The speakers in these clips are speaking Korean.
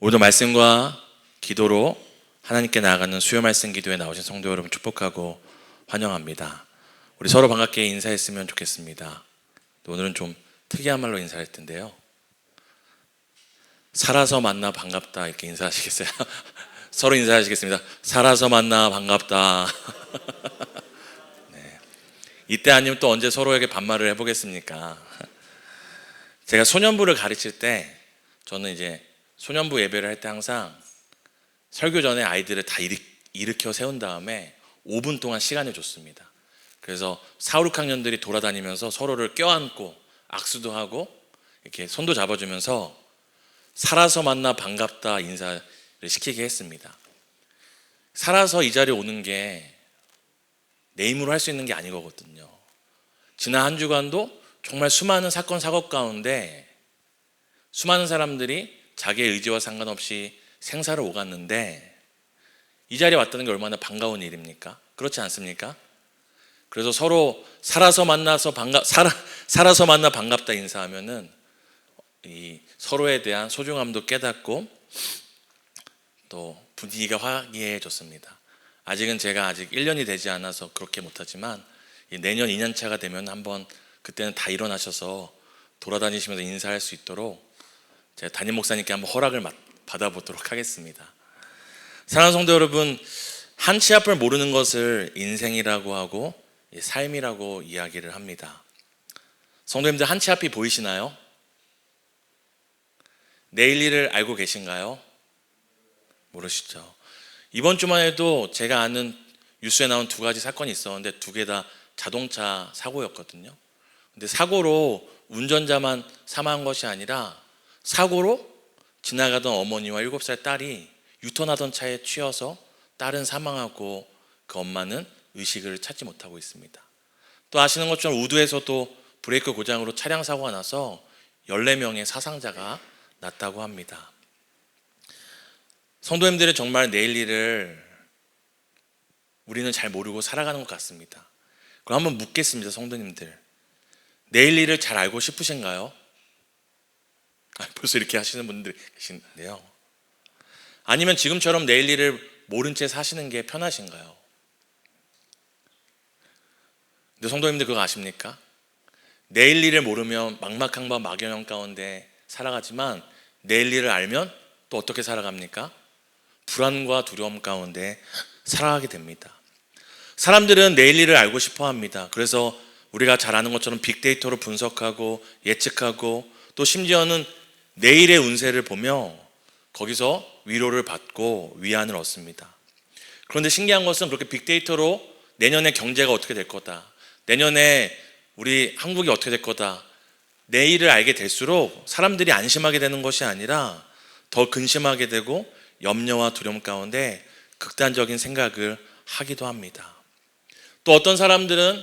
오늘도 말씀과 기도로 하나님께 나아가는 수요 말씀 기도에 나오신 성도 여러분 축복하고 환영합니다. 우리 서로 반갑게 인사했으면 좋겠습니다. 오늘은 좀 특이한 말로 인사할 텐데요. 살아서 만나 반갑다 이렇게 인사하시겠어요? 서로 인사하시겠습니다. 살아서 만나 반갑다. 네. 이때 아니면 또 언제 서로에게 반말을 해보겠습니까? 제가 소년부를 가르칠 때 저는 이제 소년부 예배를 할 때 항상 설교 전에 아이들을 다 일으켜 세운 다음에 5분 동안 시간을 줬습니다. 그래서 4, 6학년들이 돌아다니면서 서로를 껴안고 악수도 하고 이렇게 손도 잡아주면서 살아서 만나 반갑다 인사를 시키게 했습니다. 살아서 이 자리에 오는 게 내 힘으로 할 수 있는 게 아니거든요. 지난 한 주간도 정말 수많은 사건 사고 가운데 수많은 사람들이 자기의 의지와 상관없이 생사를 오갔는데 이 자리에 왔다는 게 얼마나 반가운 일입니까? 그렇지 않습니까? 그래서 서로 살아서 만나 반갑다 인사하면은 이 서로에 대한 소중함도 깨닫고 또 분위기가 화기애애해졌습니다. 아직은 제가 아직 1년이 되지 않아서 그렇게 못하지만 내년 2년 차가 되면 한번 그때는 다 일어나셔서 돌아다니시면서 인사할 수 있도록 제가 담임 목사님께 한번 허락을 받아보도록 하겠습니다. 사랑하는 성도 여러분, 한 치 앞을 모르는 것을 인생이라고 하고 삶이라고 이야기를 합니다. 성도님들 한 치 앞이 보이시나요? 내일 일을 알고 계신가요? 모르시죠? 이번 주만 해도 제가 아는 뉴스에 나온 2가지 사건이 있었는데 2개 다 자동차 사고였거든요. 근데 사고로 운전자만 사망한 것이 아니라 사고로 지나가던 어머니와 7살 딸이 유턴하던 차에 치여서 딸은 사망하고 그 엄마는 의식을 찾지 못하고 있습니다. 또 아시는 것처럼 우두에서도 브레이크 고장으로 차량 사고가 나서 14명의 사상자가 났다고 합니다. 성도님들이 정말 내일 일을 우리는 잘 모르고 살아가는 것 같습니다. 그럼 한번 묻겠습니다. 성도님들, 내일 일을 잘 알고 싶으신가요? 벌써 이렇게 하시는 분들이 계신데요. 아니면 지금처럼 내일 일을 모른 채 사시는 게 편하신가요? 근데 성도님들 그거 아십니까? 내일 일을 모르면 막막한 밤 막연한 가운데 살아가지만 내일 일을 알면 또 어떻게 살아갑니까? 불안과 두려움 가운데 살아가게 됩니다. 사람들은 내일 일을 알고 싶어 합니다. 그래서 우리가 잘 아는 것처럼 빅데이터로 분석하고 예측하고 또 심지어는 내일의 운세를 보며 거기서 위로를 받고 위안을 얻습니다. 그런데 신기한 것은 그렇게 빅데이터로 내년에 경제가 어떻게 될 거다, 내년에 우리 한국이 어떻게 될 거다, 내일을 알게 될수록 사람들이 안심하게 되는 것이 아니라 더 근심하게 되고 염려와 두려움 가운데 극단적인 생각을 하기도 합니다. 또 어떤 사람들은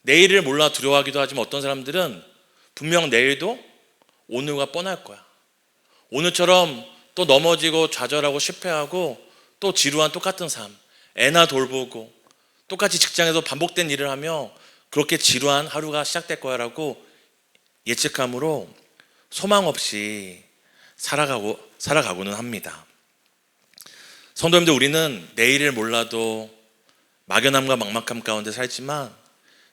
내일을 몰라 두려워하기도 하지만 어떤 사람들은 분명 내일도 오늘과 뻔할 거야, 오늘처럼 또 넘어지고 좌절하고 실패하고 또 지루한 똑같은 삶, 애나 돌보고 똑같이 직장에서 반복된 일을 하며 그렇게 지루한 하루가 시작될 거야 라고 예측함으로 소망 없이 살아가고는 합니다. 성도님들, 우리는 내일을 몰라도 막연함과 막막함 가운데 살지만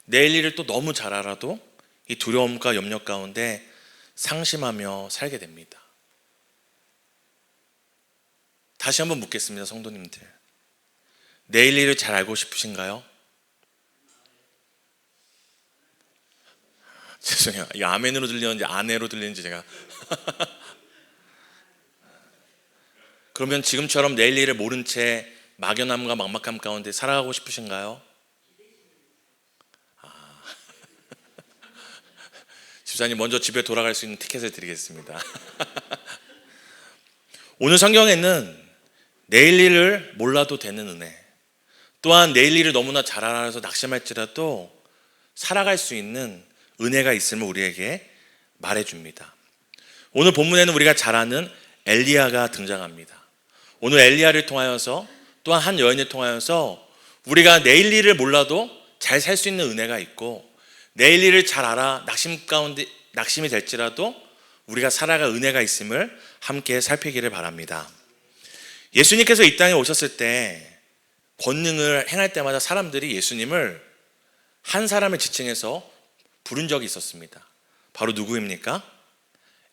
내일 일을 또 너무 잘 알아도 이 두려움과 염려 가운데 상심하며 살게 됩니다. 다시 한번 묻겠습니다. 성도님들, 내일 일을 잘 알고 싶으신가요? 죄송해요. 이 아멘으로 들리는지 아내로 들리는지 제가 그러면 지금처럼 내일 일을 모른 채 막연함과 막막함 가운데 살아가고 싶으신가요? 집사님 먼저 집에 돌아갈 수 있는 티켓을 드리겠습니다. 오늘 성경에는 내일 일을 몰라도 되는 은혜, 또한 내일 일을 너무나 잘 알아서 낙심할지라도 살아갈 수 있는 은혜가 있음을 우리에게 말해줍니다. 오늘 본문에는 우리가 잘 아는 엘리야가 등장합니다. 오늘 엘리야를 통하여서 또한 한 여인을 통하여서 우리가 내일 일을 몰라도 잘 살 수 있는 은혜가 있고 내일 일을 잘 알아 낙심이 될지라도 우리가 살아갈 은혜가 있음을 함께 살피기를 바랍니다. 예수님께서 이 땅에 오셨을 때 권능을 행할 때마다 사람들이 예수님을 한 사람을 지칭해서 부른 적이 있었습니다. 바로 누구입니까?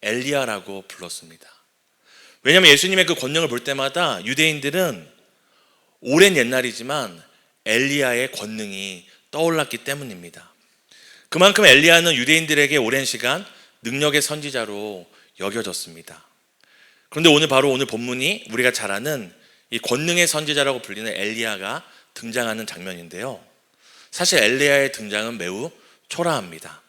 엘리야라고 불렀습니다. 왜냐하면 예수님의 그 권능을 볼 때마다 유대인들은 오랜 옛날이지만 엘리야의 권능이 떠올랐기 때문입니다. 그만큼 엘리야는 유대인들에게 오랜 시간 능력의 선지자로 여겨졌습니다. 그런데 오늘 본문이 우리가 잘 아는 이 권능의 선지자라고 불리는 엘리야가 등장하는 장면인데요. 사실 엘리야의 등장은 매우 초라합니다.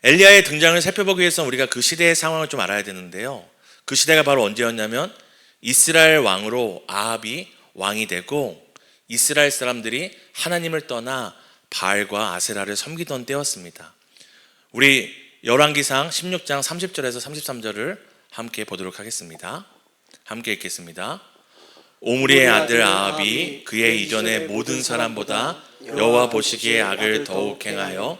엘리야의 등장을 살펴보기 위해서는 우리가 그 시대의 상황을 좀 알아야 되는데요. 그 시대가 바로 언제였냐면 이스라엘 왕으로 아합이 왕이 되고 이스라엘 사람들이 하나님을 떠나 바알과 아세라를 섬기던 때였습니다. 우리 열왕기상 16장 30절에서 33절을 함께 보도록 하겠습니다. 함께 읽겠습니다. 오므리의 아들 아합이 그의 이전의 모든 사람보다 여호와 보시기에 악을 더욱 행하여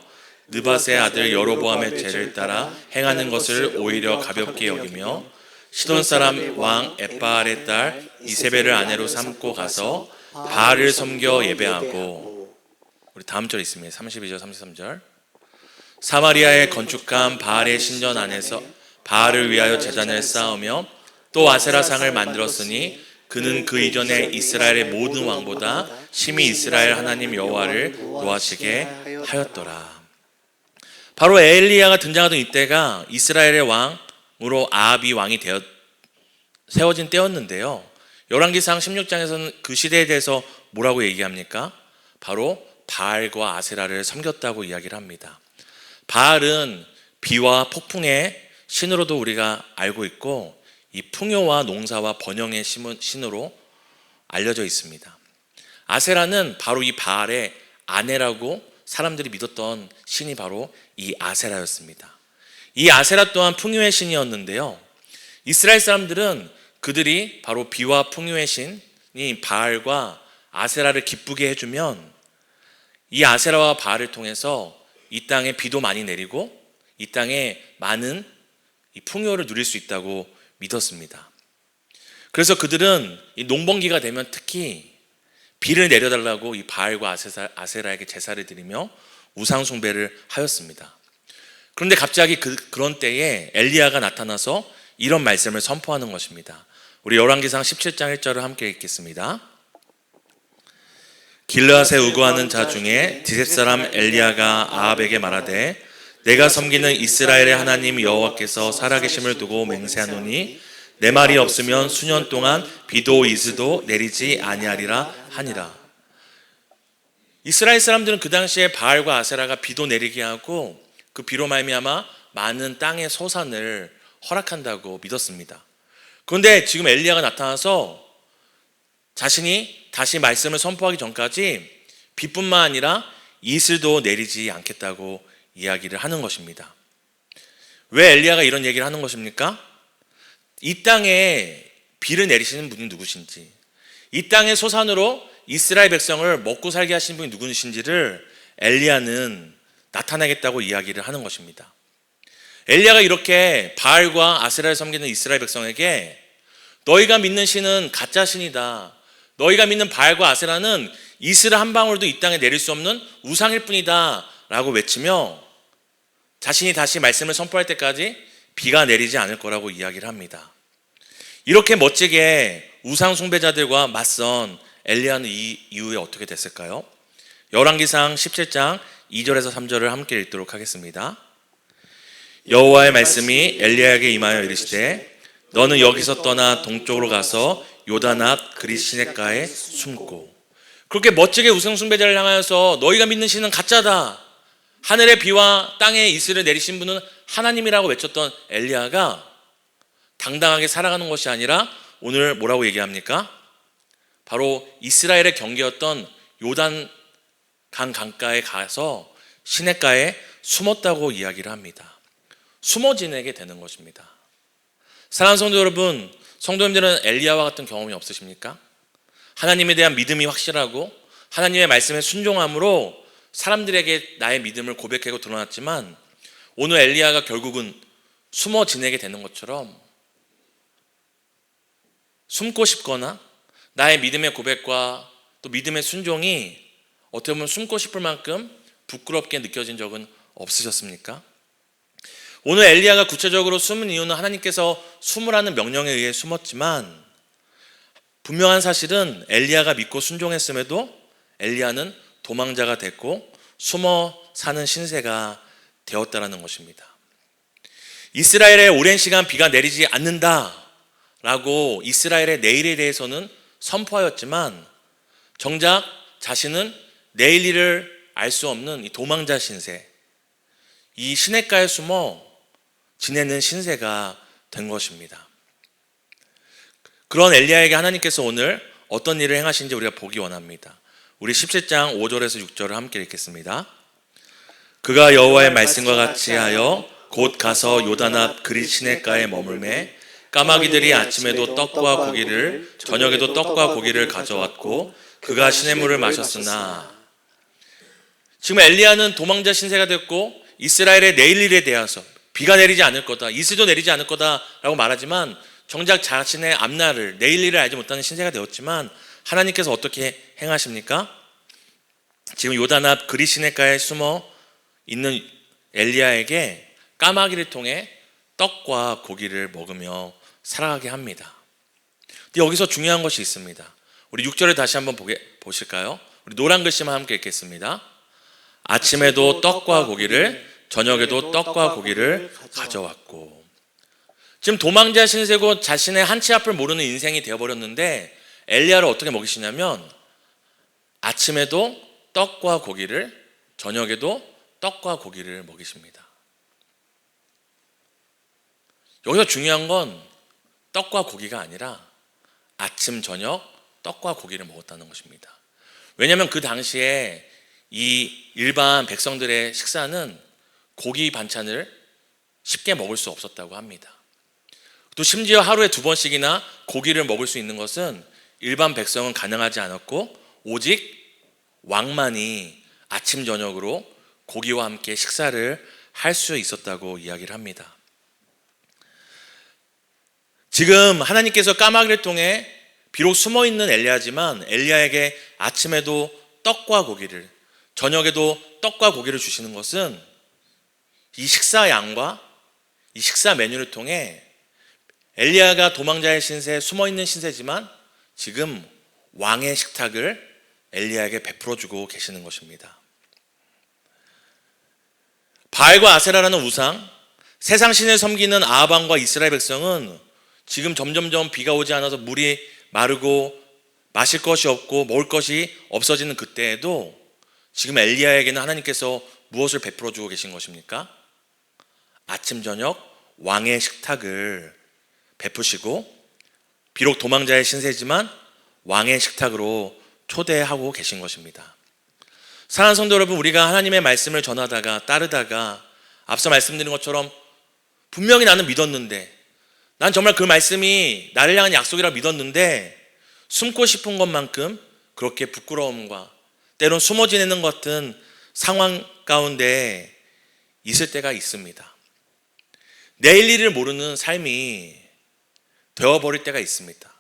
느밧의 아들 여로보암의 죄를 따라 행하는 것을 오히려 가볍게 여기며 시돈 사람 왕 엣바알의 딸 이세벨을 아내로 삼고 가서 바알을 섬겨 예배하고, 우리 다음 절 있습니다. 32절 33절. 사마리아에 건축한 바알의 신전 안에서 바알을 위하여 제단을 쌓으며 또 아세라상을 만들었으니 그는 그 이전에 이스라엘의 모든 왕보다 심히 이스라엘 하나님 여호와를 노하시게 하였더라. 바로 엘리야가 등장하던 이때가 이스라엘의 왕으로 아합이 왕이 되어 세워진 때였는데요. 열왕기상 16장에서는 그 시대에 대해서 뭐라고 얘기합니까? 바로 바알과 아세라를 섬겼다고 이야기를 합니다. 바알은 비와 폭풍의 신으로도 우리가 알고 있고 이 풍요와 농사와 번영의 신으로 알려져 있습니다. 아세라는 바로 이 바알의 아내라고 사람들이 믿었던 신이 바로 이 아세라였습니다. 이 아세라 또한 풍요의 신이었는데요. 이스라엘 사람들은 그들이 바로 비와 풍요의 신이 바알과 아세라를 기쁘게 해주면 이 아세라와 바알을 통해서 이 땅에 비도 많이 내리고 이 땅에 많은 이 풍요를 누릴 수 있다고 믿었습니다. 그래서 그들은 이 농번기가 되면 특히 비를 내려달라고 이 바알과 아세라에게 제사를 드리며 우상 숭배를 하였습니다. 그런데 갑자기 그런 때에 엘리야가 나타나서 이런 말씀을 선포하는 것입니다. 우리 열왕기상 17장 1절을 함께 읽겠습니다. 길르앗에 우거하는 자 중에 디셉 사람 엘리야가 아합에게 말하되 내가 섬기는 이스라엘의 하나님 여호와께서 살아계심을 두고 맹세하노니 내 말이 없으면 수년 동안 비도 이슬도 내리지 아니하리라 하니라. 이스라엘 사람들은 그 당시에 바알과 아세라가 비도 내리게 하고 그 비로 말미암아 많은 땅의 소산을 허락한다고 믿었습니다. 그런데 지금 엘리야가 나타나서 자신이 다시 말씀을 선포하기 전까지 비뿐만 아니라 이슬도 내리지 않겠다고 이야기를 하는 것입니다. 왜 엘리야가 이런 얘기를 하는 것입니까? 이 땅에 비를 내리시는 분이 누구신지, 이 땅의 소산으로 이스라엘 백성을 먹고 살게 하시는 분이 누구신지를 엘리야는 나타내겠다고 이야기를 하는 것입니다. 엘리야가 이렇게 바알과 아세라를 섬기는 이스라엘 백성에게 너희가 믿는 신은 가짜 신이다, 너희가 믿는 바알과 아세라는 이슬 한 방울도 이 땅에 내릴 수 없는 우상일 뿐이다 라고 외치며 자신이 다시 말씀을 선포할 때까지 비가 내리지 않을 거라고 이야기를 합니다. 이렇게 멋지게 우상 숭배자들과 맞선 엘리야는 이 이후에 어떻게 됐을까요? 열왕기상 17장 2절에서 3절을 함께 읽도록 하겠습니다. 여호와의 말씀이 엘리야에게 임하여 이르시되 너는 여기서 떠나 동쪽으로 가서 요단 앞 그릿 시냇가에 숨고. 그렇게 멋지게 우상 숭배자를 향하여서 너희가 믿는 신은 가짜다, 하늘의 비와 땅에 이슬을 내리신 분은 하나님이라고 외쳤던 엘리야가 당당하게 살아가는 것이 아니라 오늘 뭐라고 얘기합니까? 바로 이스라엘의 경계였던 요단 강가에 가서 시냇가에 숨었다고 이야기를 합니다. 숨어 지내게 되는 것입니다. 사랑하는 성도 여러분, 성도님들은 엘리야와 같은 경험이 없으십니까? 하나님에 대한 믿음이 확실하고 하나님의 말씀에 순종함으로 사람들에게 나의 믿음을 고백하고 드러났지만 오늘 엘리야가 결국은 숨어 지내게 되는 것처럼 숨고 싶거나 나의 믿음의 고백과 또 믿음의 순종이 어떻게 보면 숨고 싶을 만큼 부끄럽게 느껴진 적은 없으셨습니까? 오늘 엘리야가 구체적으로 숨은 이유는 하나님께서 숨으라는 명령에 의해 숨었지만 분명한 사실은 엘리야가 믿고 순종했음에도 엘리야는 도망자가 됐고 숨어 사는 신세가 되었다라는 것입니다. 이스라엘에 오랜 시간 비가 내리지 않는다라고 이스라엘의 내일에 대해서는 선포하였지만 정작 자신은 내일 일을 알 수 없는 이 도망자 신세, 이 시냇가에 숨어 지내는 신세가 된 것입니다. 그런 엘리야에게 하나님께서 오늘 어떤 일을 행하신지 우리가 보기 원합니다. 우리 17장 5절에서 6절을 함께 읽겠습니다. 그가 여호와의 말씀과 같이 하여 곧 가서 요단 앞 그릿 시냇가에 머물매 까마귀들이 아침에도 떡과 고기를 저녁에도 떡과 고기를 가져왔고 그가 시냇물을 마셨으나. 지금 엘리야는 도망자 신세가 됐고 이스라엘의 내일 일에 대해서 비가 내리지 않을 거다, 이슬도 내리지 않을 거다라고 말하지만 정작 자신의 앞날을, 내일 일을 알지 못하는 신세가 되었지만 하나님께서 어떻게 행하십니까? 지금 요단 앞 그릿 시냇가에 숨어 있는 엘리야에게 까마귀를 통해 떡과 고기를 먹으며 살아가게 합니다. 근데 여기서 중요한 것이 있습니다. 우리 6절을 다시 한번 보실까요? 우리 노란 글씨만 함께 읽겠습니다. 아침에도 떡과 고기를 저녁에도 떡과 고기를 가져왔고. 지금 도망자 신세고 자신의 한치 앞을 모르는 인생이 되어버렸는데 엘리야를 어떻게 먹이시냐면 아침에도 떡과 고기를 저녁에도 떡과 고기를 먹이십니다. 여기서 중요한 건 떡과 고기가 아니라 아침 저녁 떡과 고기를 먹었다는 것입니다. 왜냐하면 그 당시에 이 일반 백성들의 식사는 고기 반찬을 쉽게 먹을 수 없었다고 합니다. 또 심지어 하루에 2번씩이나 고기를 먹을 수 있는 것은 일반 백성은 가능하지 않았고 오직 왕만이 아침 저녁으로 고기와 함께 식사를 할 수 있었다고 이야기를 합니다. 지금 하나님께서 까마귀를 통해 비록 숨어있는 엘리야지만 엘리야에게 아침에도 떡과 고기를 저녁에도 떡과 고기를 주시는 것은 이 식사 양과 이 식사 메뉴를 통해 엘리야가 도망자의 신세, 숨어있는 신세지만 지금 왕의 식탁을 엘리야에게 베풀어주고 계시는 것입니다. 바알과 아세라라는 우상, 세상 신을 섬기는 아합왕과 이스라엘 백성은 지금 점점점 비가 오지 않아서 물이 마르고 마실 것이 없고 먹을 것이 없어지는 그때에도 지금 엘리야에게는 하나님께서 무엇을 베풀어 주고 계신 것입니까? 아침 저녁 왕의 식탁을 베푸시고 비록 도망자의 신세지만 왕의 식탁으로 초대하고 계신 것입니다. 사랑하는 성도 여러분, 우리가 하나님의 말씀을 전하다가 따르다가 앞서 말씀드린 것처럼 분명히 나는 믿었는데, 난 정말 그 말씀이 나를 향한 약속이라 믿었는데 숨고 싶은 것만큼 그렇게 부끄러움과 때론 숨어 지내는 것 같은 상황 가운데 있을 때가 있습니다. 내일 일을 모르는 삶이 되어버릴 때가 있습니다.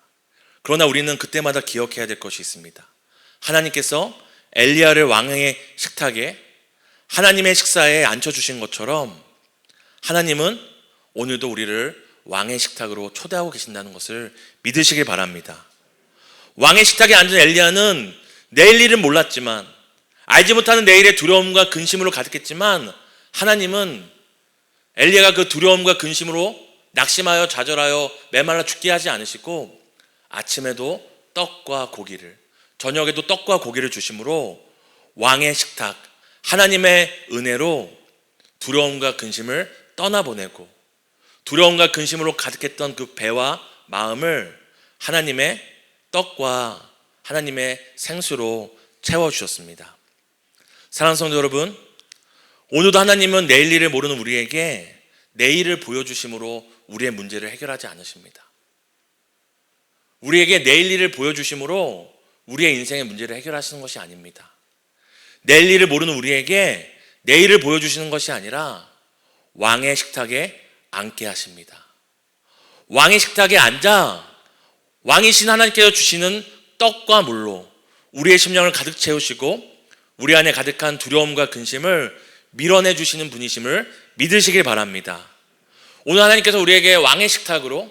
그러나 우리는 그때마다 기억해야 될 것이 있습니다. 하나님께서 엘리야를 왕의 식탁에, 하나님의 식사에 앉혀주신 것처럼 하나님은 오늘도 우리를 왕의 식탁으로 초대하고 계신다는 것을 믿으시길 바랍니다. 왕의 식탁에 앉은 엘리야는 내일 일은 몰랐지만, 알지 못하는 내일의 두려움과 근심으로 가득했지만 하나님은 엘리야가 그 두려움과 근심으로 낙심하여 좌절하여 메말라 죽게 하지 않으시고 아침에도 떡과 고기를, 저녁에도 떡과 고기를 주심으로 왕의 식탁, 하나님의 은혜로 두려움과 근심을 떠나보내고 두려움과 근심으로 가득했던 그 배와 마음을 하나님의 떡과 하나님의 생수로 채워주셨습니다. 사랑하는 성도 여러분, 오늘도 하나님은 내일 일을 모르는 우리에게 내일을 보여주심으로 우리의 문제를 해결하지 않으십니다. 우리에게 내일 일을 보여주심으로 우리의 인생의 문제를 해결하시는 것이 아닙니다. 내일 일을 모르는 우리에게 내일을 보여주시는 것이 아니라 왕의 식탁에 앉게 하십니다. 왕의 식탁에 앉아 왕이신 하나님께서 주시는 떡과 물로 우리의 심령을 가득 채우시고 우리 안에 가득한 두려움과 근심을 밀어내 주시는 분이심을 믿으시길 바랍니다. 오늘 하나님께서 우리에게 왕의 식탁으로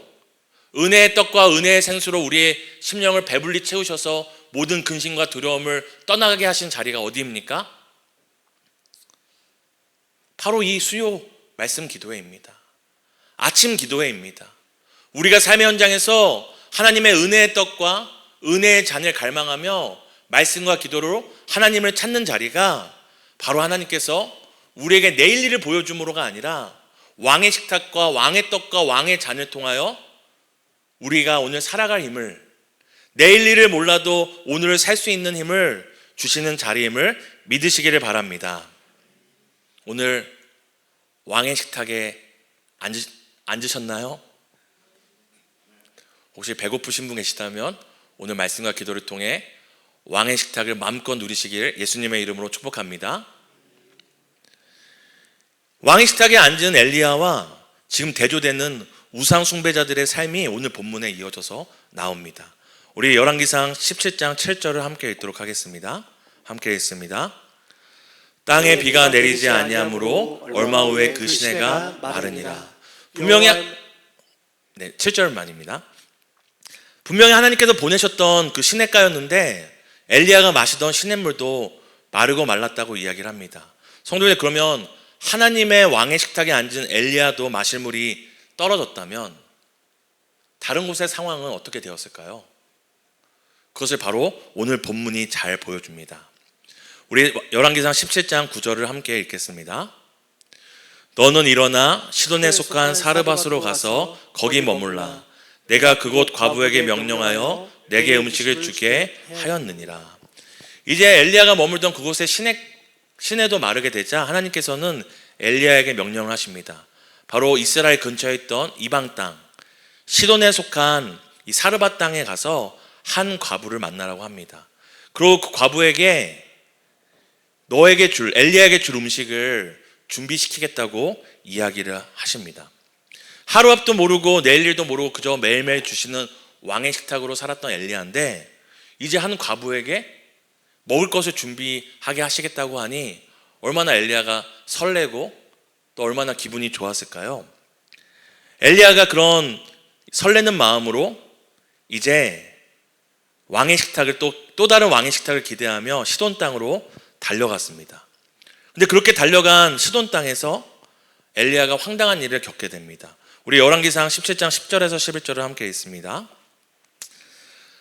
은혜의 떡과 은혜의 생수로 우리의 심령을 배불리 채우셔서 모든 근심과 두려움을 떠나게 하신 자리가 어디입니까? 바로 이 수요 말씀 기도회입니다. 아침 기도회입니다. 우리가 삶의 현장에서 하나님의 은혜의 떡과 은혜의 잔을 갈망하며 말씀과 기도로 하나님을 찾는 자리가 바로 하나님께서 우리에게 내일 일을 보여줌으로가 아니라 왕의 식탁과 왕의 떡과 왕의 잔을 통하여 우리가 오늘 살아갈 힘을, 내일 일을 몰라도 오늘을 살 수 있는 힘을 주시는 자리임을 믿으시기를 바랍니다. 오늘 왕의 식탁에 앉으셨나요? 혹시 배고프신 분 계시다면 오늘 말씀과 기도를 통해 왕의 식탁을 마음껏 누리시길 예수님의 이름으로 축복합니다. 왕의 식탁에 앉은 엘리야와 지금 대조되는 우상 숭배자들의 삶이 오늘 본문에 이어져서 나옵니다. 우리 열왕기상 17장 7절을 함께 읽도록 하겠습니다. 함께 읽습니다. 땅에 비가 내리지 아니하므로 얼마 후에 그 시내가 마르니라. 분명히 7절만입니다. 분명히 하나님께서 보내셨던 그 시냇가였는데 엘리야가 마시던 시냇물도 마르고 말랐다고 이야기를 합니다. 성도들, 그러면 하나님의 왕의 식탁에 앉은 엘리야도 마실 물이 떨어졌다면 다른 곳의 상황은 어떻게 되었을까요? 그것을 바로 오늘 본문이 잘 보여줍니다. 우리 열왕기상 17장 9절을 함께 읽겠습니다. 너는 일어나 시돈에 속한 사르밧으로 가서 거기 머물라. 내가 그곳 과부에게 명령하여 내게 음식을 주게 하였느니라. 이제 엘리야가 머물던 그곳의 시내도 마르게 되자 하나님께서는 엘리야에게 명령을 하십니다. 바로 이스라엘 근처에 있던 이방 땅 시돈에 속한 이 사르밧 땅에 가서 한 과부를 만나라고 합니다. 그리고 그 과부에게 엘리야에게 줄 음식을 준비시키겠다고 이야기를 하십니다. 하루 앞도 모르고 내일 일도 모르고 그저 매일매일 주시는 왕의 식탁으로 살았던 엘리야인데 이제 한 과부에게 먹을 것을 준비하게 하시겠다고 하니 얼마나 엘리야가 설레고 또 얼마나 기분이 좋았을까요? 엘리야가 그런 설레는 마음으로 이제 왕의 식탁을 또 다른 왕의 식탁을 기대하며 시돈 땅으로 달려갔습니다. 근데 그렇게 달려간 시돈 땅에서 엘리야가 황당한 일을 겪게 됩니다. 우리 열왕기상 17장 10절에서 11절을 함께 읽습니다.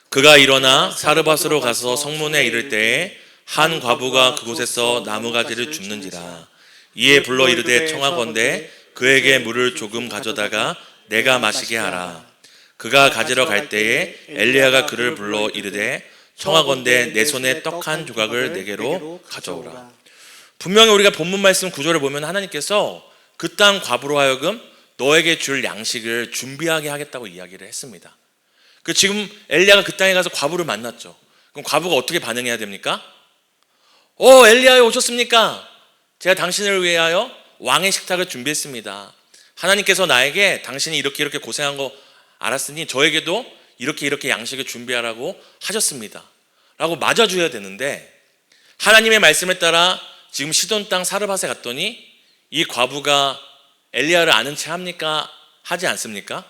그가 일어나 사르밧으로 가서 성문에 이를 때에 한 과부가 그곳에서 나무가지를 줍는지라. 이에 불러 이르되 청하건대 그에게 물을 조금 가져다가 내가 마시게 하라. 그가 가지러 갈 때에 엘리야가 그를 불러 이르되 청하건대 내 손에 떡 한 조각을 내게로 가져오라. 분명히 우리가 본문 말씀 구절을 보면 하나님께서 그 땅 과부로 하여금 너에게 줄 양식을 준비하게 하겠다고 이야기를 했습니다. 지금 엘리야가 그 땅에 가서 과부를 만났죠. 그럼 과부가 어떻게 반응해야 됩니까? 엘리야여 오셨습니까? 제가 당신을 위하여 왕의 식탁을 준비했습니다. 하나님께서 나에게 당신이 이렇게 고생한 거 알았으니 저에게도 이렇게 양식을 준비하라고 하셨습니다 라고 맞아줘야 되는데 하나님의 말씀에 따라 지금 시돈 땅 사르밧에 갔더니 이 과부가 엘리야를 아는 체 합니까? 하지 않습니까?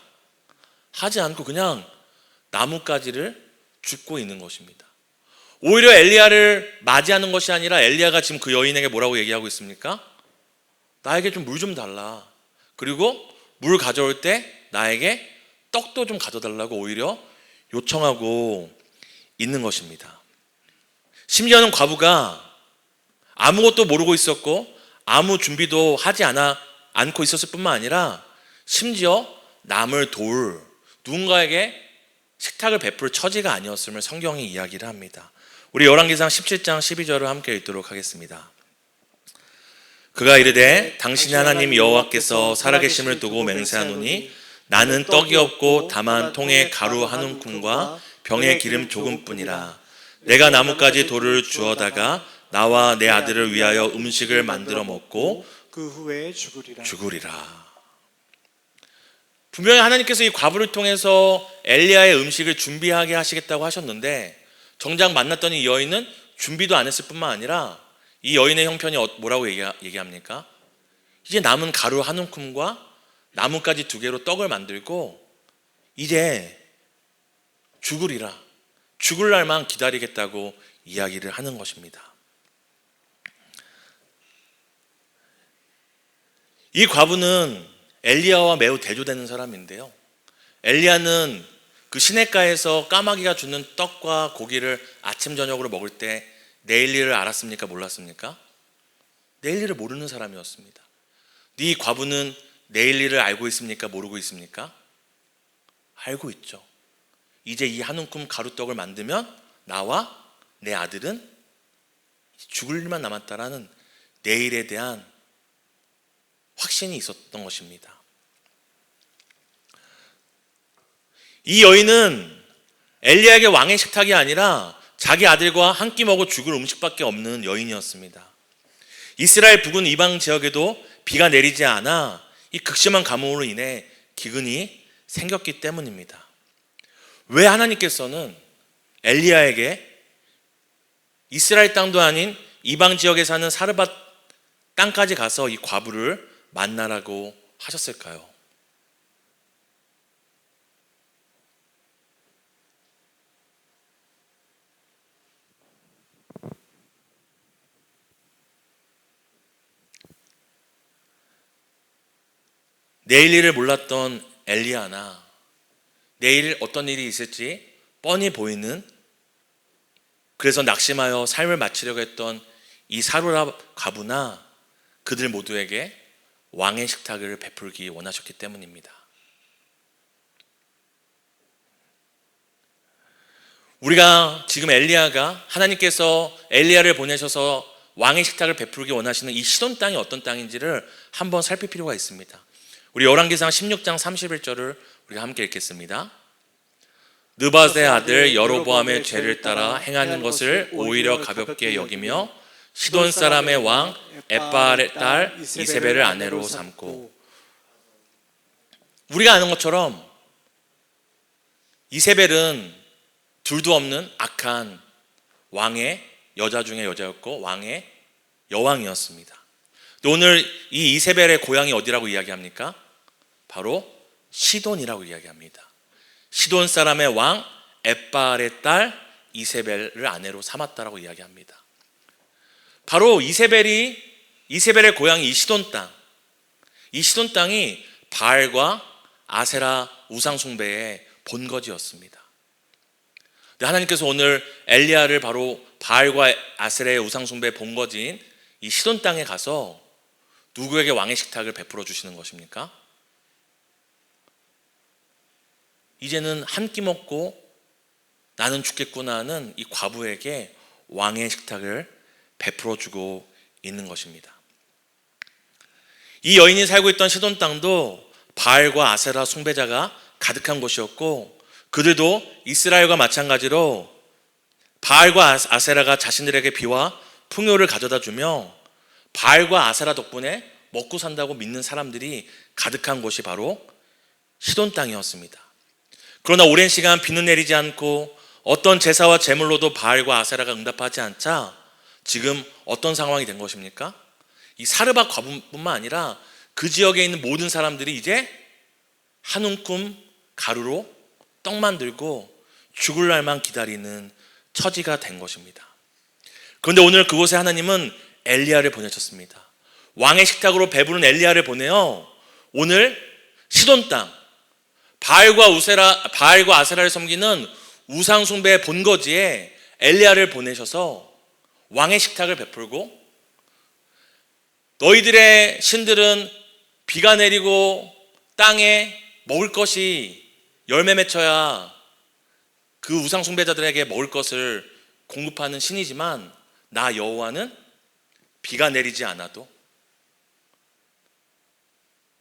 하지 않고 그냥 나뭇가지를 줍고 있는 것입니다. 오히려 엘리야를 맞이하는 것이 아니라 엘리야가 지금 그 여인에게 뭐라고 얘기하고 있습니까? 나에게 좀 물 좀 달라. 그리고 물 가져올 때 나에게 떡도 좀 가져달라고 오히려 요청하고 있는 것입니다. 심지어는 과부가 아무것도 모르고 있었고 아무 준비도 하지 않고 있었을 뿐만 아니라 심지어 남을 도울 누군가에게 식탁을 베풀 처지가 아니었음을 성경이 이야기를 합니다. 우리 열왕기상 17장 12절을 함께 읽도록 하겠습니다. 그가 이르되 당신의 하나님 여호와께서 살아계심을 두고 맹세하노니 나는 떡이 없고 다만 통에 가루 한 움큼과 병에 기름 조금뿐이라. 내가 나뭇가지 돌을 주어다가 나와 내 아들을 위하여 음식을 만들어 먹고 그 후에 죽으리라. 분명히 하나님께서 이 과부를 통해서 엘리야의 음식을 준비하게 하시겠다고 하셨는데 정작 만났더니 이 여인은 준비도 안 했을 뿐만 아니라 이 여인의 형편이 뭐라고 얘기합니까? 이제 남은 가루 한 움큼과 나뭇가지 2개로 떡을 만들고 이제 죽으리라, 죽을 날만 기다리겠다고 이야기를 하는 것입니다. 이 과부는 엘리야와 매우 대조되는 사람인데요, 엘리야는 그 시냇가에서 까마귀가 주는 떡과 고기를 아침 저녁으로 먹을 때 내일 일을 알았습니까? 몰랐습니까? 내일 일을 모르는 사람이었습니다. 이 과부는 내일 일을 알고 있습니까? 모르고 있습니까? 알고 있죠. 이제 이 한 움큼 가루떡을 만들면 나와 내 아들은 죽을 일만 남았다라는 내일에 대한 확신이 있었던 것입니다. 이 여인은 엘리야에게 왕의 식탁이 아니라 자기 아들과 한 끼 먹어 죽을 음식밖에 없는 여인이었습니다. 이스라엘 북은 이방 지역에도 비가 내리지 않아 이 극심한 가뭄으로 인해 기근이 생겼기 때문입니다. 왜 하나님께서는 엘리야에게 이스라엘 땅도 아닌 이방 지역에 사는 사르밧 땅까지 가서 이 과부를 만나라고 하셨을까요? 내일 일을 몰랐던 엘리야나 내일 어떤 일이 있을지 뻔히 보이는, 그래서 낙심하여 삶을 마치려고 했던 이 사르밧 과부나 그들 모두에게 왕의 식탁을 베풀기 원하셨기 때문입니다. 우리가 지금 엘리야가 하나님께서 엘리야를 보내셔서 왕의 식탁을 베풀기 원하시는 이 시돈 땅이 어떤 땅인지를 한번 살필 필요가 있습니다. 우리 열왕기상 16장 31절을 우리가 함께 읽겠습니다. 느밧의 아들 여로보암의 죄를 따라 행하는 것을 오히려 가볍게 여기며 시돈 사람의 왕 엣바알의 딸 이세벨을 아내로 삼고. 우리가 아는 것처럼 이세벨은 둘도 없는 악한 왕의 여자 중에 여자였고 왕의 여왕이었습니다. 오늘 이 이세벨의 고향이 어디라고 이야기합니까? 바로 시돈이라고 이야기합니다. 시돈 사람의 왕 엣바알의 딸 이세벨을 아내로 삼았다라고 이야기합니다. 바로 이세벨의 고향이 이 시돈 땅, 이 시돈 땅이 바알과 아세라 우상 숭배의 본거지였습니다. 하나님께서 오늘 엘리야를 바로 바알과 아세라의 우상 숭배의 본거지인 이 시돈 땅에 가서 누구에게 왕의 식탁을 베풀어 주시는 것입니까? 이제는 한 끼 먹고 나는 죽겠구나 하는 이 과부에게 왕의 식탁을 베풀어 주고 있는 것입니다. 이 여인이 살고 있던 시돈 땅도 바알과 아세라 숭배자가 가득한 곳이었고, 그들도 이스라엘과 마찬가지로 바알과 아세라가 자신들에게 비와 풍요를 가져다 주며 바알과 아세라 덕분에 먹고 산다고 믿는 사람들이 가득한 곳이 바로 시돈 땅이었습니다. 그러나 오랜 시간 비는 내리지 않고 어떤 제사와 제물로도 바알과 아세라가 응답하지 않자 지금 어떤 상황이 된 것입니까? 이 사르밧 과부뿐만 아니라 그 지역에 있는 모든 사람들이 이제 한 움큼 가루로 떡 만들고 죽을 날만 기다리는 처지가 된 것입니다. 그런데 오늘 그곳에 하나님은 엘리야를 보내셨습니다. 왕의 식탁으로 배부른 엘리야를 보내어 오늘 시돈 땅, 바알과 아세라를 섬기는 우상 숭배의 본거지에 엘리야를 보내셔서 왕의 식탁을 베풀고, 너희들의 신들은 비가 내리고 땅에 먹을 것이 열매 맺혀야 그 우상 숭배자들에게 먹을 것을 공급하는 신이지만 나 여호와는 비가 내리지 않아도,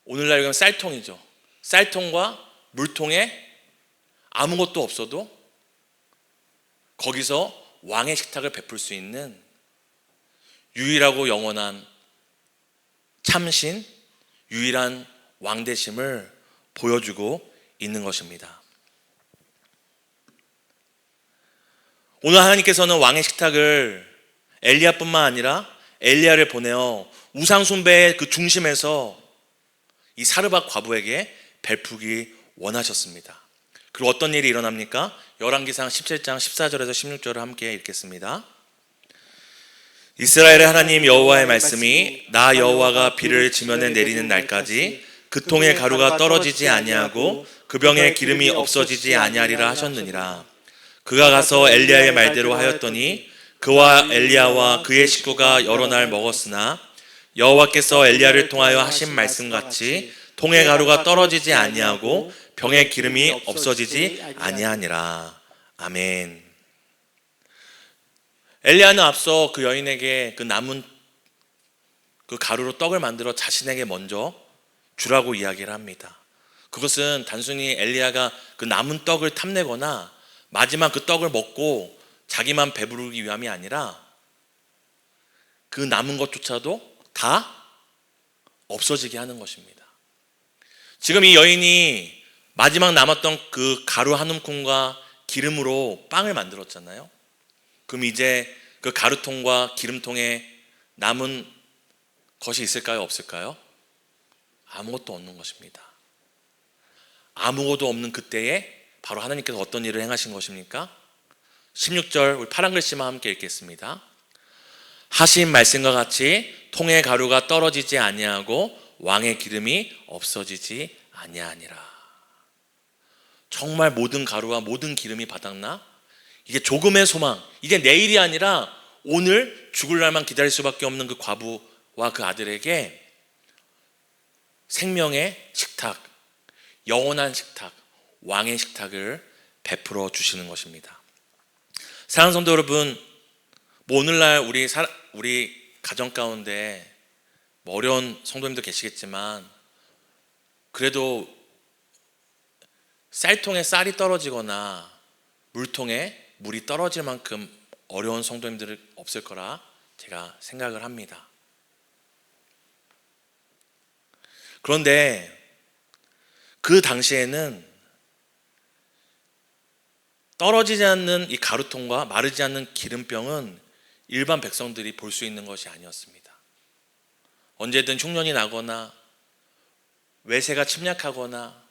오늘날 이건 쌀통이죠. 쌀통과 물통에 아무것도 없어도 거기서 왕의 식탁을 베풀 수 있는 유일하고 영원한 참신, 유일한 왕되심을 보여주고 있는 것입니다. 오늘 하나님께서는 왕의 식탁을 엘리야뿐만 아니라 엘리야를 보내어 우상 숭배의 그 중심에서 이 사르밧 과부에게 베푸기 원하셨습니다. 그리고 어떤 일이 일어납니까? 열왕기상 17장 14절에서 16절을 함께 읽겠습니다. 이스라엘의 하나님 여호와의 말씀이 나 여호와가 비를 지면에 내리는 날까지 그 통의 가루가 떨어지지 아니하고 그 병에 기름이 없어지지 아니하리라 하셨느니라. 그가 가서 엘리야의 말대로 하였더니 그와 엘리야와 그의 식구가 여러 날 먹었으나 여호와께서 엘리야를 통하여 하신 말씀같이 통의 가루가 떨어지지 아니하고 병에 기름이 없어지지 아니하니라. 아멘. 엘리야는 앞서 그 여인에게 그 남은 그 가루로 떡을 만들어 자신에게 먼저 주라고 이야기를 합니다. 그것은 단순히 엘리야가 그 남은 떡을 탐내거나 마지막 그 떡을 먹고 자기만 배부르기 위함이 아니라 그 남은 것조차도 다 없어지게 하는 것입니다. 지금 이 여인이 마지막 남았던 그 가루 한 움큼과 기름으로 빵을 만들었잖아요. 그럼 이제 그 가루통과 기름통에 남은 것이 있을까요? 없을까요? 아무것도 없는 것입니다. 아무것도 없는 그때에 바로 하나님께서 어떤 일을 행하신 것입니까? 16절 우리 파란 글씨만 함께 읽겠습니다. 하신 말씀과 같이 통의 가루가 떨어지지 아니하고 왕의 기름이 없어지지 아니하니라. 정말 모든 가루와 모든 기름이 바닥나 이게 조금의 소망, 이제 내일이 아니라 오늘 죽을 날만 기다릴 수밖에 없는 그 과부와 그 아들에게 생명의 식탁, 영원한 식탁, 왕의 식탁을 베풀어 주시는 것입니다. 사랑하는 성도 여러분, 오늘날 우리 가정 가운데 어려운 성도님도 계시겠지만 그래도 쌀통에 쌀이 떨어지거나 물통에 물이 떨어질 만큼 어려운 성도님들 없을 거라 제가 생각을 합니다. 그런데 그 당시에는 떨어지지 않는 이 가루통과 마르지 않는 기름병은 일반 백성들이 볼 수 있는 것이 아니었습니다. 언제든 흉년이 나거나 외세가 침략하거나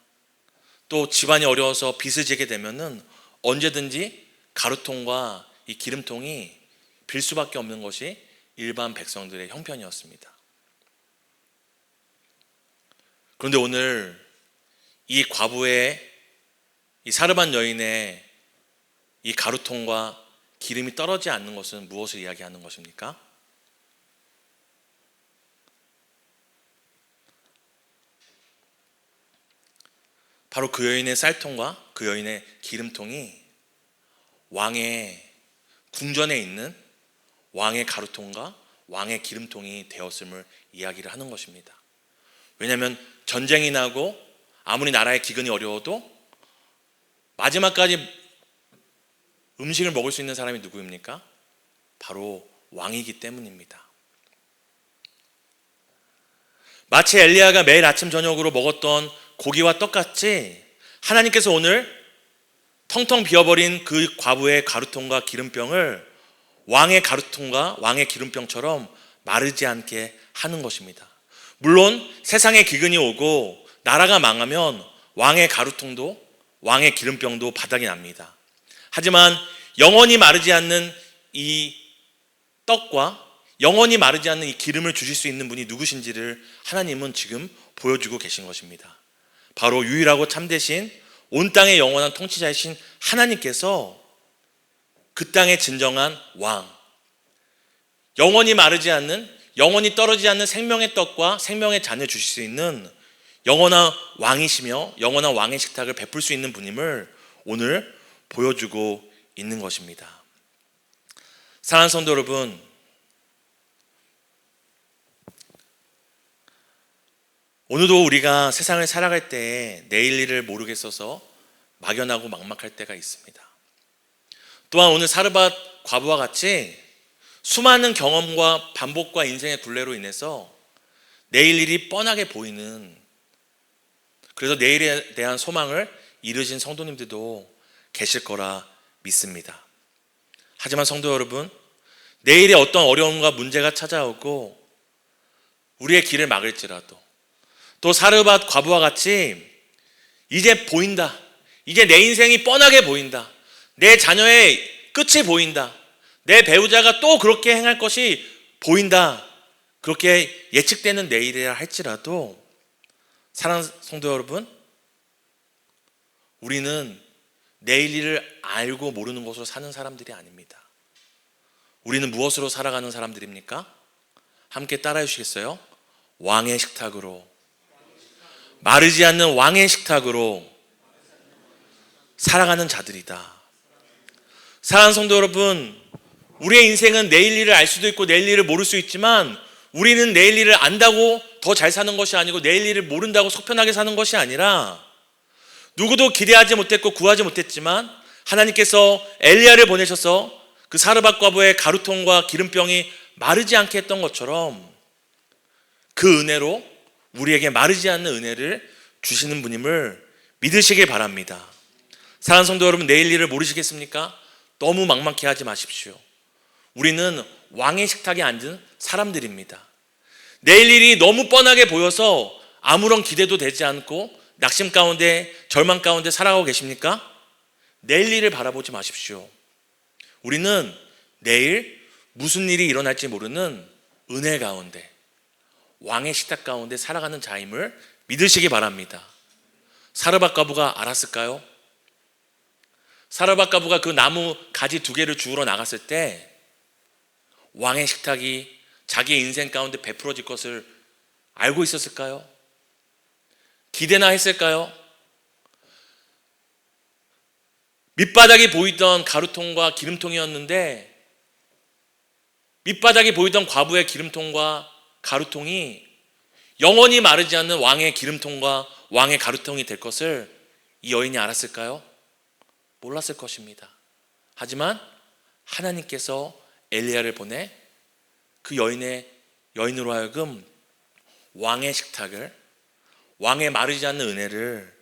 또 집안이 어려워서 빚을 지게 되면은 언제든지 가루통과 이 기름통이 빌 수밖에 없는 것이 일반 백성들의 형편이었습니다. 그런데 오늘 이 과부의 이 사르밧 여인의 이 가루통과 기름이 떨어지지 않는 것은 무엇을 이야기하는 것입니까? 바로 그 여인의 쌀통과 그 여인의 기름통이 왕의 궁전에 있는 왕의 가루통과 왕의 기름통이 되었음을 이야기를 하는 것입니다. 왜냐하면 전쟁이 나고 아무리 나라의 기근이 어려워도 마지막까지 음식을 먹을 수 있는 사람이 누구입니까? 바로 왕이기 때문입니다. 마치 엘리야가 매일 아침 저녁으로 먹었던 고기와 떡같이 하나님께서 오늘 텅텅 비어버린 그 과부의 가루통과 기름병을 왕의 가루통과 왕의 기름병처럼 마르지 않게 하는 것입니다. 물론 세상에 기근이 오고 나라가 망하면 왕의 가루통도 왕의 기름병도 바닥이 납니다. 하지만 영원히 마르지 않는 이 떡과 영원히 마르지 않는 이 기름을 주실 수 있는 분이 누구신지를 하나님은 지금 보여주고 계신 것입니다. 바로 유일하고 참되신 온 땅의 영원한 통치자이신 하나님께서 그 땅의 진정한 왕, 영원히 마르지 않는, 영원히 떨어지지 않는 생명의 떡과 생명의 잔을 주실 수 있는 영원한 왕이시며 영원한 왕의 식탁을 베풀 수 있는 분임을 오늘 보여주고 있는 것입니다. 사랑하는 성도 여러분, 오늘도 우리가 세상을 살아갈 때 내일 일을 모르겠어서 막연하고 막막할 때가 있습니다. 또한 오늘 사르밧 과부와 같이 수많은 경험과 반복과 인생의 굴레로 인해서 내일 일이 뻔하게 보이는 그래서 내일에 대한 소망을 이루신 성도님들도 계실 거라 믿습니다. 하지만 성도 여러분, 내일에 어떤 어려움과 문제가 찾아오고 우리의 길을 막을지라도, 또 사르밧 과부와 같이 이제 보인다, 이제 내 인생이 뻔하게 보인다, 내 자녀의 끝이 보인다, 내 배우자가 또 그렇게 행할 것이 보인다, 그렇게 예측되는 내일이라 할지라도 사랑하는 성도 여러분, 우리는 내일 일을 알고 모르는 것으로 사는 사람들이 아닙니다. 우리는 무엇으로 살아가는 사람들입니까? 함께 따라해 주시겠어요? 왕의 식탁으로, 마르지 않는 왕의 식탁으로 살아가는 자들이다. 사랑하는 성도 여러분, 우리의 인생은 내일 일을 알 수도 있고 내일 일을 모를 수 있지만, 우리는 내일 일을 안다고 더 잘 사는 것이 아니고 내일 일을 모른다고 속편하게 사는 것이 아니라, 누구도 기대하지 못했고 구하지 못했지만 하나님께서 엘리야를 보내셔서 그 사르밧 과부의 가루통과 기름병이 마르지 않게 했던 것처럼 그 은혜로 우리에게 마르지 않는 은혜를 주시는 분임을 믿으시길 바랍니다. 사랑하는 성도 여러분, 내일 일을 모르시겠습니까? 너무 막막해 하지 마십시오. 우리는 왕의 식탁에 앉은 사람들입니다. 내일 일이 너무 뻔하게 보여서 아무런 기대도 되지 않고 낙심 가운데, 절망 가운데 살아가고 계십니까? 내일 일을 바라보지 마십시오. 우리는 내일 무슨 일이 일어날지 모르는 은혜 가운데, 왕의 식탁 가운데 살아가는 자임을 믿으시기 바랍니다. 사르밧 과부가 알았을까요? 사르밧 과부가 그 나무 가지 2개를 주우러 나갔을 때 왕의 식탁이 자기의 인생 가운데 베풀어질 것을 알고 있었을까요? 기대나 했을까요? 밑바닥이 보이던 가루통과 기름통이었는데, 밑바닥이 보이던 과부의 기름통과 가루통이 영원히 마르지 않는 왕의 기름통과 왕의 가루통이 될 것을 이 여인이 알았을까요? 몰랐을 것입니다. 하지만 하나님께서 엘리야를 보내 그 여인으로 하여금 왕의 식탁을, 왕의 마르지 않는 은혜를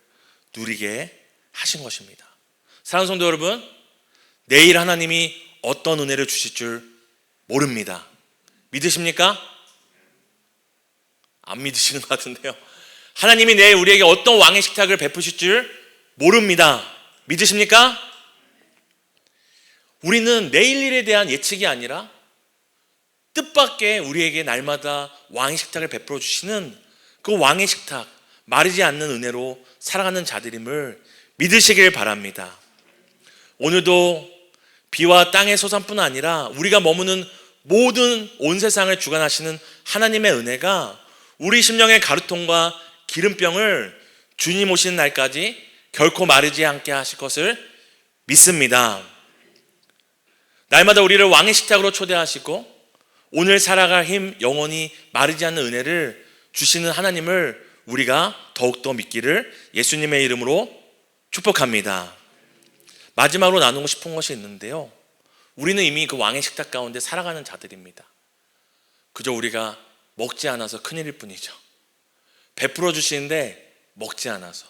누리게 하신 것입니다. 사랑하는 성도 여러분, 내일 하나님이 어떤 은혜를 주실 줄 모릅니다. 믿으십니까? 안 믿으시는 것 같은데요. 하나님이 내일 우리에게 어떤 왕의 식탁을 베푸실 줄 모릅니다. 믿으십니까? 우리는 내일 일에 대한 예측이 아니라 뜻밖의 우리에게 날마다 왕의 식탁을 베풀어 주시는 그 왕의 식탁, 마르지 않는 은혜로 살아가는 자들임을 믿으시길 바랍니다. 오늘도 비와 땅의 소산뿐 아니라 우리가 머무는 모든 온 세상을 주관하시는 하나님의 은혜가 우리 심령의 가루통과 기름병을 주님 오시는 날까지 결코 마르지 않게 하실 것을 믿습니다. 날마다 우리를 왕의 식탁으로 초대하시고 오늘 살아갈 힘, 영원히 마르지 않는 은혜를 주시는 하나님을 우리가 더욱더 믿기를 예수님의 이름으로 축복합니다. 마지막으로 나누고 싶은 것이 있는데요, 우리는 이미 그 왕의 식탁 가운데 살아가는 자들입니다. 그저 우리가 먹지 않아서 큰일일 뿐이죠. 베풀어 주시는데 먹지 않아서.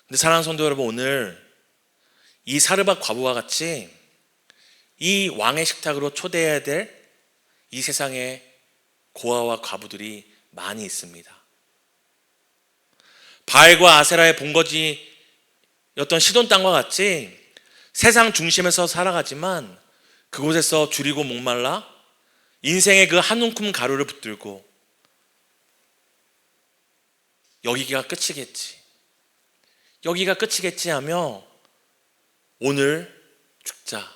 근데 사랑하는 성도 여러분, 오늘 이 사르밧 과부와 같이 이 왕의 식탁으로 초대해야 될 이 세상에 고아와 과부들이 많이 있습니다. 바알과 아세라의 본거지였던 시돈 땅과 같이 세상 중심에서 살아가지만 그곳에서 줄이고 목말라 인생의 그 한 움큼 가루를 붙들고 여기가 끝이겠지, 여기가 끝이겠지 하며 오늘 죽자,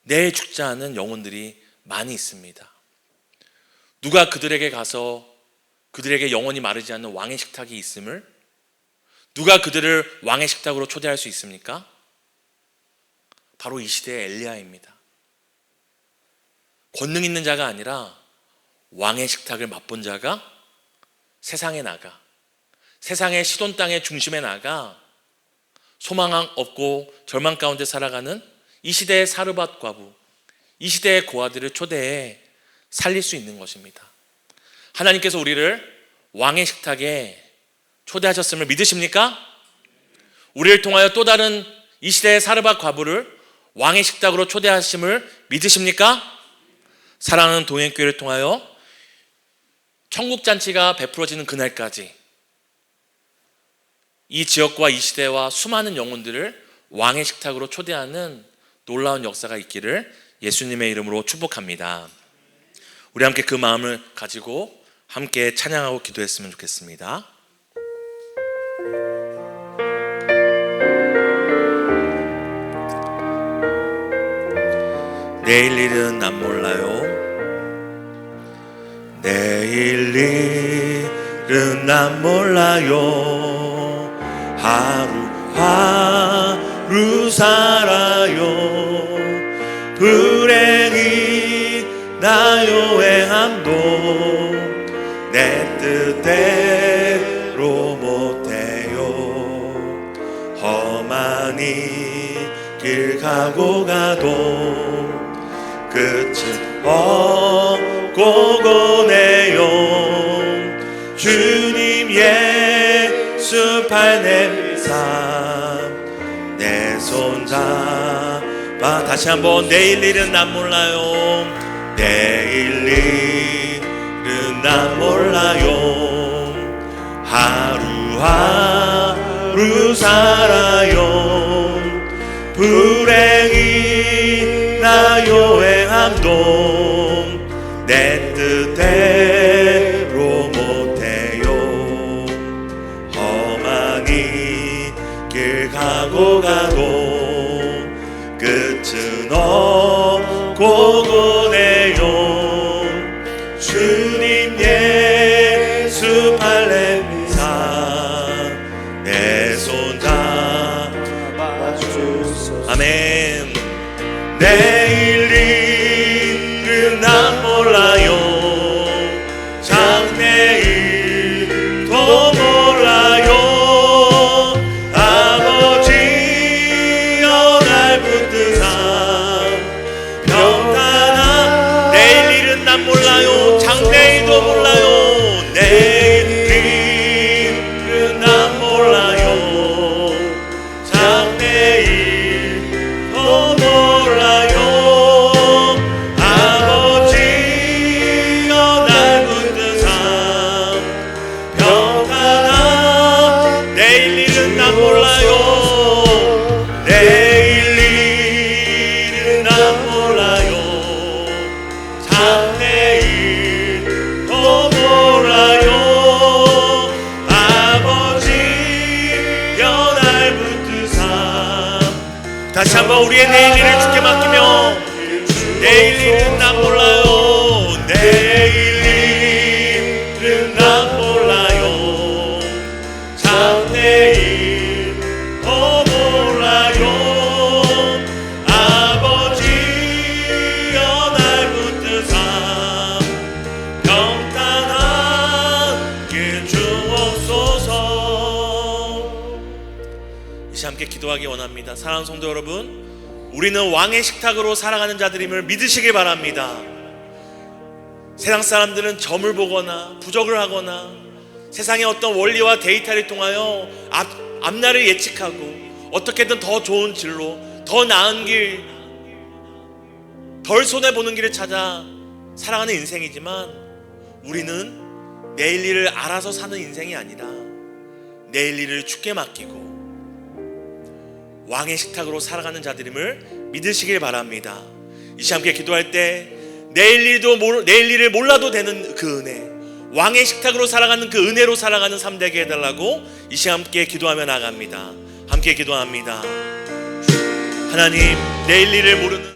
내일 죽자 하는 영혼들이 많이 있습니다. 누가 그들에게 가서 그들에게 영원히 마르지 않는 왕의 식탁이 있음을, 누가 그들을 왕의 식탁으로 초대할 수 있습니까? 바로 이 시대의 엘리야입니다. 권능 있는 자가 아니라 왕의 식탁을 맛본 자가 세상에 나가, 세상의 시돈 땅의 중심에 나가 소망 없고 절망 가운데 살아가는 이 시대의 사르밧 과부, 이 시대의 고아들을 초대해 살릴 수 있는 것입니다. 하나님께서 우리를 왕의 식탁에 초대하셨음을 믿으십니까? 우리를 통하여 또 다른 이 시대의 사르밧 과부를 왕의 식탁으로 초대하심을 믿으십니까? 사랑하는 동행교회를 통하여 천국잔치가 베풀어지는 그날까지 이 지역과 이 시대와 수많은 영혼들을 왕의 식탁으로 초대하는 놀라운 역사가 있기를 예수님의 이름으로 축복합니다. 우리 함께 그 마음을 가지고 함께 찬양하고 기도했으면 좋겠습니다. 내일 일은 난 몰라요. 내일 일은 난 몰라요. 하루 살아요. 불행이 나요 행함도 내 뜻대로 못해요. 험한 이 길 가고 가도 끝은 없고 고네요. 주님 예수 발냄 삶 내 손잡아. 다시 한번 내일 일은 난 몰라요. 내일 일은 난 몰라요. 하루하루 살아요. 불행이 나요 행함도 내 뜻대로 못해요. 험한 이 길 가고 가도 끝은 없고 고네요. 주님 예수 발냄사 내 손 잡아주소서. 아멘. 내일 일은 난 몰라요. 장래일도 몰라요. 아버지여 날 붙드사 평탄한. 내일 일은 난 몰라요. 장래일도 몰라요. 내일 일은 난 몰라요. 장래일도 몰라요. 아버지여 날 붙드사 평탄한. 내일 일은 난 몰라요. 내일 일은 난 몰라요. 장래일도 몰라요. 아버지여 날 붙드사. 다시 한번 우리의 내일 일을 주께 맡기며 내일 일은 난 몰라요. 내일 일은 난 몰라요. 장래일도 몰라요. 아버지여 날 붙드사 평탄한 길 주옵소서. 이 시간 함께 기도하기 원합니다. 사랑하는 성도 여러분, 우리는 왕의 식탁으로 살아가는 자들임을 믿으시길 바랍니다. 세상 사람들은 점을 보거나 부적을 하거나 세상의 어떤 원리와 데이터를 통하여 앞날을 예측하고 어떻게든 더 좋은 진로, 더 나은 길, 덜 손해보는 길을 찾아 살아가는 인생이지만 우리는 내일 일을 알아서 사는 인생이 아니라 내일 일을 주께 맡기고 왕의 식탁으로 살아가는 자들임을 믿으시길 바랍니다. 이 시간 함께 기도할 때 내일 일을 몰라도 되는 그 은혜, 왕의 식탁으로 살아가는 그 은혜로 살아가는 삶 되게 해달라고 이 시간 함께 기도하며 나갑니다. 함께 기도합니다. 하나님, 내일 일을 모르는